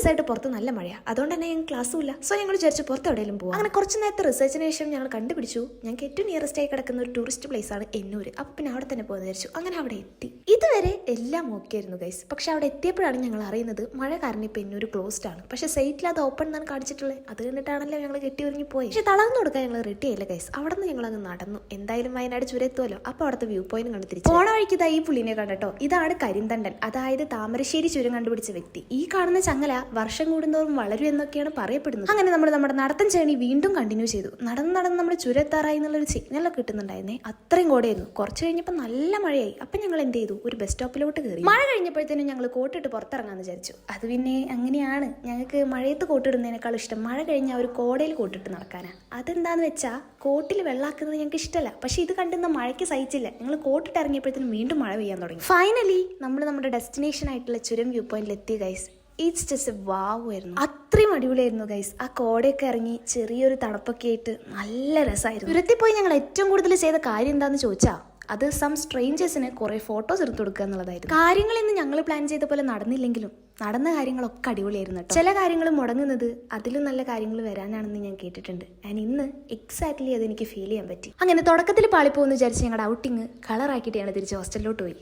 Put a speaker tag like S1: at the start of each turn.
S1: ദിവസമായിട്ട് പുറത്ത് നല്ല മഴയാണ്. അതുകൊണ്ട് തന്നെ ഞങ്ങൾ ക്ലാസ്സും ഇല്ല. സോ ഞങ്ങൾ വിചാരിച്ചു പുറത്ത് എവിടെയെങ്കിലും പോകാം. അങ്ങനെ കുറച്ച് നേരത്തെ റിസർച്ചിന് ശേഷം ഞങ്ങൾ കണ്ടുപിടിച്ചു ഞങ്ങൾക്ക് ഏറ്റവും നിയറസ്റ്റ് ആയി കിടക്കുന്ന ഒരു ടൂറിസ്റ്റ് പ്ലേസ് ആണ് എന്നൂർ. അപ്പോൾ പിന്നെ അവിടെ തന്നെ പോകുന്ന വിചാരിച്ചു. അങ്ങനെ അവിടെ എത്തി. ഇതുവരെ എല്ലാം ഓക്കെ ആയിരുന്നു ഗൈസ്. പക്ഷെ അവിടെ എത്തിയപ്പോഴാണ് ഞങ്ങൾ അറിയുന്നത് മഴ കാരണം ഇപ്പം എന്നൂർ ക്ലോസ്ഡ് ആണ്. പക്ഷെ സൈറ്റിൽ അത് ഓപ്പൺ എന്നാണ് കാണിച്ചിട്ടുള്ളത്. അത് കണ്ടിട്ടാണല്ലോ ഞങ്ങൾ കെട്ടി ഒരുങ്ങി പോയി. പക്ഷെ തളർന്നു കൊടുക്കാൻ ഞങ്ങൾ റെഡി ആയില്ല ഗൈസ്. അവിടെ നിന്ന് ഞങ്ങൾ അങ്ങ് നടന്നു. എന്തായാലും വയനാട് ചുരം എത്തുമല്ലോ. അപ്പോൾ അവിടുത്തെ വ്യൂ പോയിന്റ് കണ്ടു തിരിച്ചു. പോണ വഴിക്ക് ഇതാ ഈ പുള്ളിനെ കണ്ടോ. ഇതാണ് കരിന്തണ്ടൻ, അതായത് താമരശ്ശേരി ചുരം കണ്ടുപിടിച്ച വ്യക്തി. ഈ കാണുന്ന ചങ്ങല വർഷം കൂടുന്തോറും വളരും എന്നൊക്കെയാണ് പറയപ്പെടുന്നത്. അങ്ങനെ നമ്മൾ നമ്മുടെ നടത്തം ചേണി വീണ്ടും കണ്ടിന്യൂ ചെയ്തു. നടന്ന് നമ്മൾ ചുരം എത്താറായി എന്നുള്ളൊരു സിഗ്നലൊക്കെ കിട്ടുന്നുണ്ടായിരുന്നേ. അത്രയും കൂടെയായിരുന്നു. കുറച്ച് കഴിഞ്ഞപ്പോൾ നല്ല മഴയായി. അപ്പം ഞങ്ങൾ എന്ത് ചെയ്തു, ഒരു ബസ് സ്റ്റോപ്പിലോട്ട് കയറി. മഴ കഴിഞ്ഞപ്പോഴത്തേനും ഞങ്ങൾ കോട്ടിട്ട് പുറത്തിറങ്ങാമെന്ന് വിചാരിച്ചു. അത് പിന്നെ അങ്ങനെയാണ്, ഞങ്ങൾക്ക് മഴയത്ത് കോട്ടിടുന്നതിനേക്കാൾ ഇഷ്ടം മഴ കഴിഞ്ഞാൽ ഒരു കോടയിൽ കോട്ടിട്ട് നടക്കാനാണ്. അതെന്താന്ന് വെച്ചാൽ കോട്ടിൽ വെള്ളാക്കുന്നത് ഞങ്ങൾക്ക് ഇഷ്ടമല്ല. പക്ഷെ ഇത് കണ്ടുന്ന മഴയ്ക്ക് സഹിച്ചില്ല. ഞങ്ങൾ കോട്ടിട്ട് ഇറങ്ങിയപ്പോഴത്തേനും വീണ്ടും മഴ പെയ്യാൻ തുടങ്ങി. ഫൈനലി നമ്മൾ നമ്മുടെ ഡെസ്റ്റിനേഷൻ ആയിട്ടുള്ള ചുരം വ്യൂ പോയിന്റിൽ എത്തി ഗൈസ്. ഇറ്റ്സ് ജസ്റ്റ് വാവ് ആയിരുന്നു. അത്രയും അടിപൊളിയായിരുന്നു ഗൈസ്. ആ കോടയൊക്കെ ഇറങ്ങി ചെറിയൊരു തണുപ്പൊക്കെ ആയിട്ട് നല്ല രസമായിരുന്നു. ചുരത്തിൽ പോയി ഞങ്ങൾ ഏറ്റവും കൂടുതൽ ചെയ്ത കാര്യം എന്താണെന്ന് ചോദിച്ചാൽ അത് സം സ്ട്രേഞ്ചേഴ്സിന് കുറേ ഫോട്ടോസ് എടുത്തു കൊടുക്കുക എന്നുള്ളതായിരുന്നു. കാര്യങ്ങളിന്ന് ഞങ്ങൾ പ്ലാൻ ചെയ്ത പോലെ നടന്നില്ലെങ്കിലും നടന്ന കാര്യങ്ങളൊക്കെ അടിപൊളിയായിരുന്നു കേട്ടോ. ചില കാര്യങ്ങൾ മുടങ്ങുന്നത് അതിലും നല്ല കാര്യങ്ങൾ വരാനാണെന്ന് ഞാൻ കേട്ടിട്ടുണ്ട്. ആൻഡ് ഇന്ന് എക്സാക്ട്ലി അത് എനിക്ക് ഫീൽ ചെയ്യാൻ പറ്റി. അങ്ങനെ തുടക്കത്തിൽ പാളിപ്പോന്ന് വിചാരിച്ച് ഞങ്ങളുടെ ഔട്ടിങ് കളറാക്കിയിട്ട് ഞങ്ങൾ തിരിച്ച് ഹോസ്റ്റലിലോട്ട് പോയി.